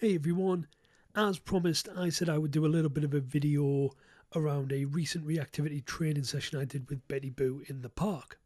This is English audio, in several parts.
Hey everyone, as promised I said I would do a little bit of a video around a recent reactivity training session I did with Betty Boo in the park.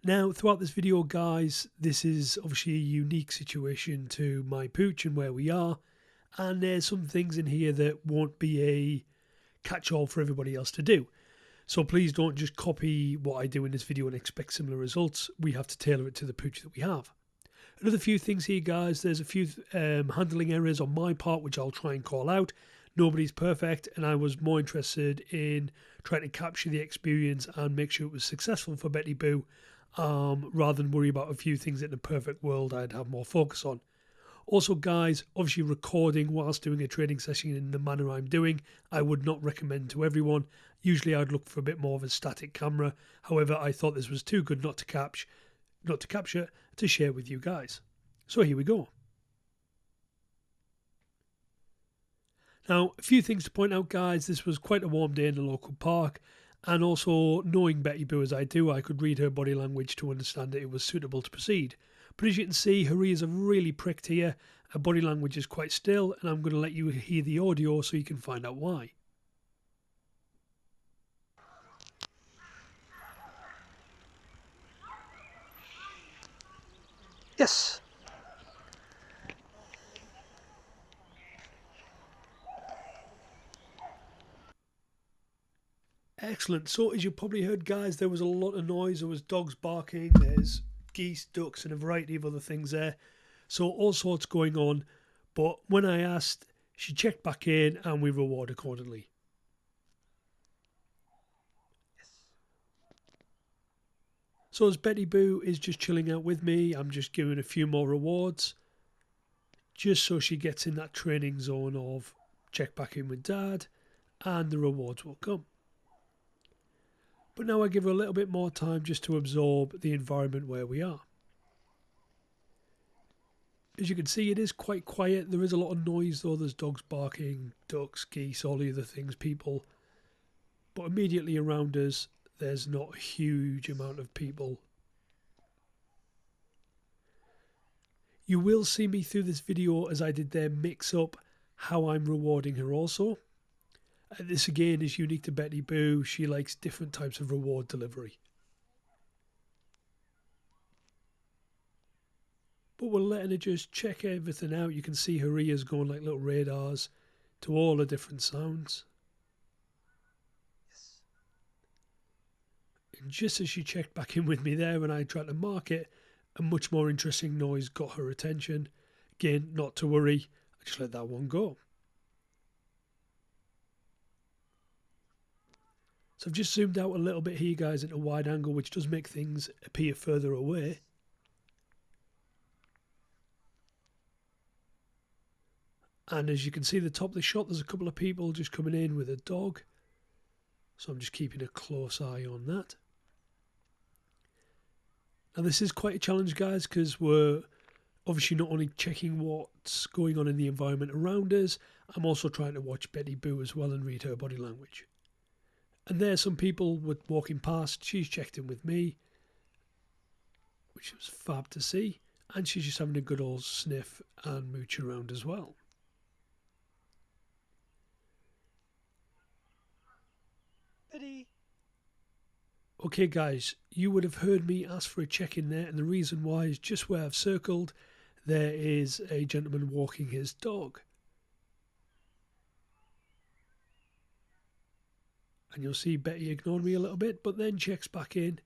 Now throughout this video guys, this is obviously a unique situation to my pooch and where we are, and there's some things in here that won't be a catch-all for everybody else to do. So please don't just copy what I do in this video and expect similar results. We have to tailor it to the pooch that we have. Another few things here guys, there's a few handling errors on my part which I'll try and call out. Nobody's perfect and I was more interested in trying to capture the experience and make sure it was successful for Betty Boo rather than worry about a few things that in a perfect world I'd have more focus on. Also guys, obviously recording whilst doing a training session in the manner I'm doing, I would not recommend to everyone. Usually I'd look for a bit more of a static camera, however I thought this was too good not to capture to share with you guys. So here we go. Now, a few things to point out guys, this was quite a warm day in the local park, and also knowing Betty Boo as I do, I could read her body language to understand that it was suitable to proceed. But as you can see, her ears are really pricked here, her body language is quite still, and I'm going to let you hear the audio so you can find out why. Yes. Excellent. So as you probably heard guys, there was a lot of noise. There was dogs barking, there's geese, ducks and a variety of other things there. So all sorts going on. But when I asked, she checked back in and we reward accordingly. So as Betty Boo is just chilling out with me, I'm just giving a few more rewards. Just so she gets in that training zone of check back in with Dad and the rewards will come. But now I give her a little bit more time just to absorb the environment where we are. As you can see, it is quite quiet. There is a lot of noise though. There's dogs barking, ducks, geese, all the other things, people. But immediately around us, there's not a huge amount of people. You will see me through this video as I did there mix up how I'm rewarding her also. This again is unique to Betty Boo. She likes different types of reward delivery. But we're letting her just check everything out. You can see her ears going like little radars to all the different sounds. And just as she checked back in with me there and I tried to mark it, a much more interesting noise got her attention. Again, not to worry, I just let that one go. So I've just zoomed out a little bit here guys into wide angle, which does make things appear further away. And as you can see at the top of the shot, there's a couple of people just coming in with a dog. So I'm just keeping a close eye on that. Now this is quite a challenge guys, because we're obviously not only checking what's going on in the environment around us, I'm also trying to watch Betty Boo as well and read her body language. And there's some people walking past. She's checked in with me, which was fab to see. And she's just having a good old sniff and mooch around as well. Betty. Okay guys, you would have heard me ask for a check-in there, and the reason why is just where I've circled, there is a gentleman walking his dog. And you'll see Betty ignored me a little bit, but then checks back in.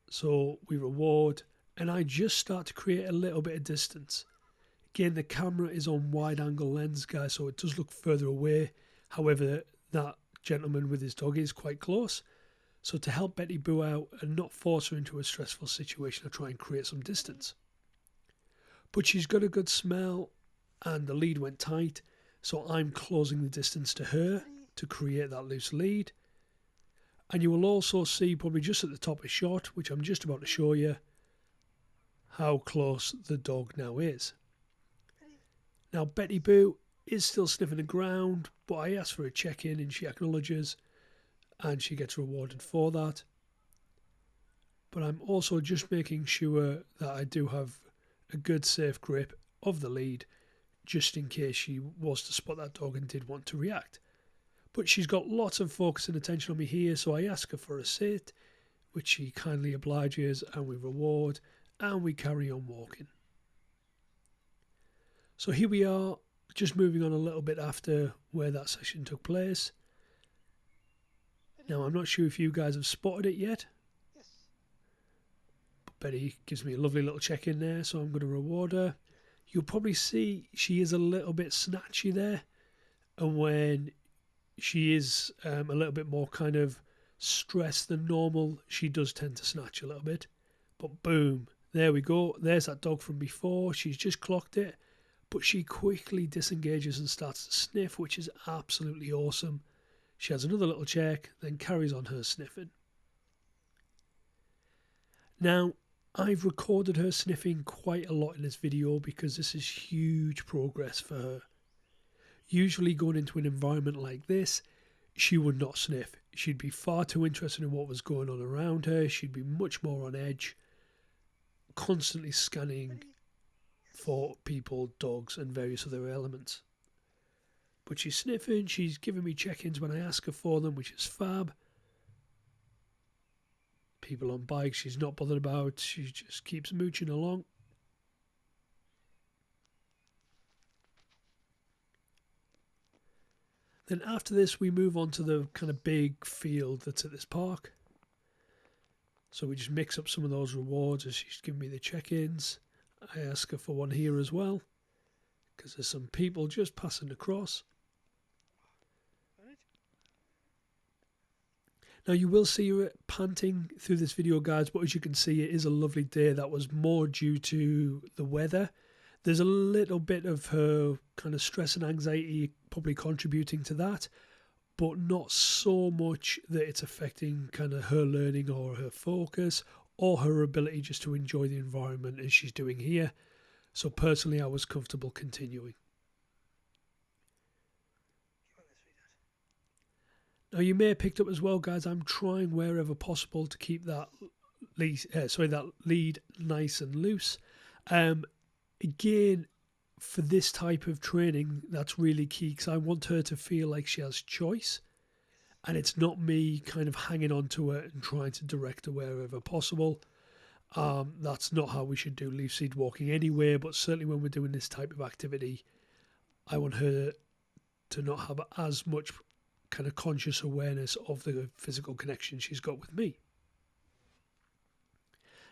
So we reward, and I just start to create a little bit of distance. Again, the camera is on wide angle lens, guys, so it does look further away. However, that gentleman with his dog is quite close. So to help Betty Boo out and not force her into a stressful situation, I try and create some distance. But she's got a good smell, and the lead went tight, so I'm closing the distance to her to create that loose lead. And you will also see probably just at the top of the shot, which I'm just about to show you, how close the dog now is. Now Betty Boo is still sniffing the ground, but I asked for a check-in and she acknowledges and she gets rewarded for that. But I'm also just making sure that I do have a good safe grip of the lead, just in case she was to spot that dog and did want to react. But she's got lots of focus and attention on me here, so I ask her for a sit, which she kindly obliges, and we reward, and we carry on walking. So here we are, just moving on a little bit after where that session took place. Now, I'm not sure if you guys have spotted it yet. Yes. But Betty gives me a lovely little check-in there, so I'm going to reward her. You'll probably see she is a little bit snatchy there. And when she is a little bit more kind of stressed than normal, she does tend to snatch a little bit. But boom, there we go. There's that dog from before. She's just clocked it. But she quickly disengages and starts to sniff, which is absolutely awesome. She has another little check, then carries on her sniffing. Now, I've recorded her sniffing quite a lot in this video because this is huge progress for her. Usually going into an environment like this, she would not sniff. She'd be far too interested in what was going on around her. She'd be much more on edge, constantly scanning for people, dogs, and various other elements. But she's sniffing, she's giving me check-ins when I ask her for them, which is fab. People on bikes, she's not bothered about. She just keeps mooching along. Then after this, we move on to the kind of big field that's at this park. So we just mix up some of those rewards as she's giving me the check-ins. I ask her for one here as well, because there's some people just passing across. Now you will see her panting through this video, guys, but as you can see, it is a lovely day. That was more due to the weather. There's a little bit of her kind of stress and anxiety probably contributing to that, but not so much that it's affecting kind of her learning or her focus or her ability just to enjoy the environment as she's doing here. So personally, I was comfortable continuing. Now you may have picked up as well, guys, I'm trying wherever possible to keep that lead nice and loose. Again, for this type of training, that's really key because I want her to feel like she has choice, and it's not me kind of hanging on to her and trying to direct her wherever possible. That's not how we should do leaf seed walking anyway, but certainly when we're doing this type of activity, I want her to not have as much kind of conscious awareness of the physical connection she's got with me.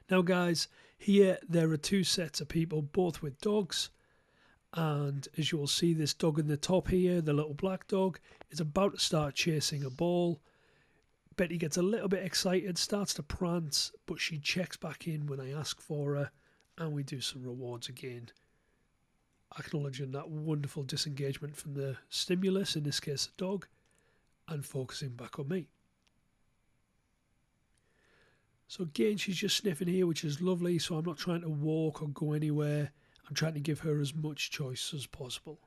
Now guys, here there are two sets of people, both with dogs, and as you will see, this dog in the top here, the little black dog, is about to start chasing a ball. Betty gets a little bit excited, starts to prance, but she checks back in when I ask for her, and we do some rewards again, acknowledging that wonderful disengagement from the stimulus, in this case the dog, and focusing back on me. So again, she's just sniffing here, which is lovely, so I'm not trying to walk or go anywhere. I'm trying to give her as much choice as possible.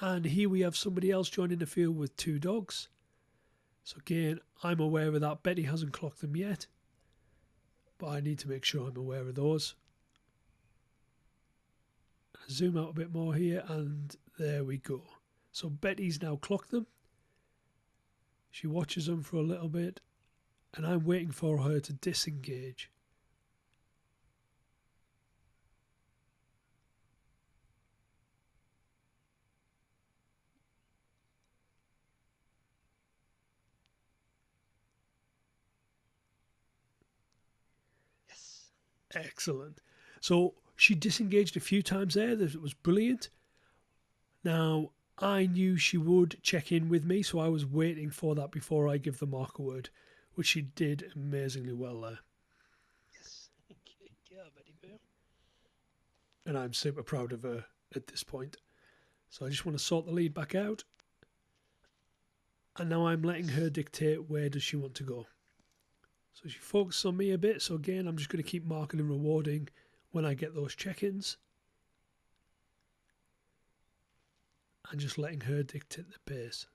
And here we have somebody else joining the field with two dogs. So again, I'm aware of that. Betty hasn't clocked them yet, but I need to make sure I'm aware of those. Zoom out a bit more here, and there we go. So Betty's now clocked them. She watches them for a little bit, and I'm waiting for her to disengage. Yes. Excellent. So she disengaged a few times there. That was brilliant. Now, I knew she would check in with me, so I was waiting for that before I give the marker word, which she did amazingly well there. Yes. Yeah, Betty Boo. And I'm super proud of her at this point. So I just want to sort the lead back out. And now I'm letting her dictate where does she want to go. So she focuses on me a bit. So again, I'm just going to keep marking and rewarding when I get those check-ins. And just letting her dictate the pace.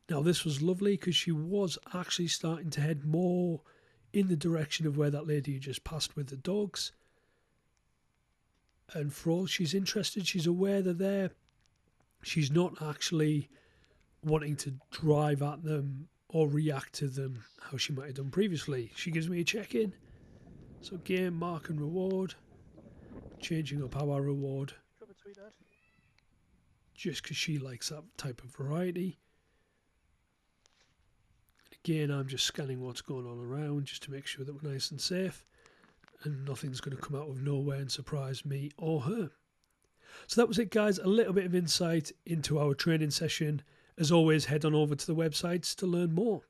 Now this was lovely because she was actually starting to head more in the direction of where that lady had just passed with the dogs. And for all she's interested, she's aware they're there. She's not actually wanting to drive at them or react to them how she might have done previously. She gives me a check-in. So game, mark and reward. Changing up our reward. Drop it, sweetheart. Just because she likes that type of variety. Again, I'm just scanning what's going on around just to make sure that we're nice and safe. And nothing's going to come out of nowhere and surprise me or her. So that was it, guys. A little bit of insight into our training session. As always, head on over to the websites to learn more.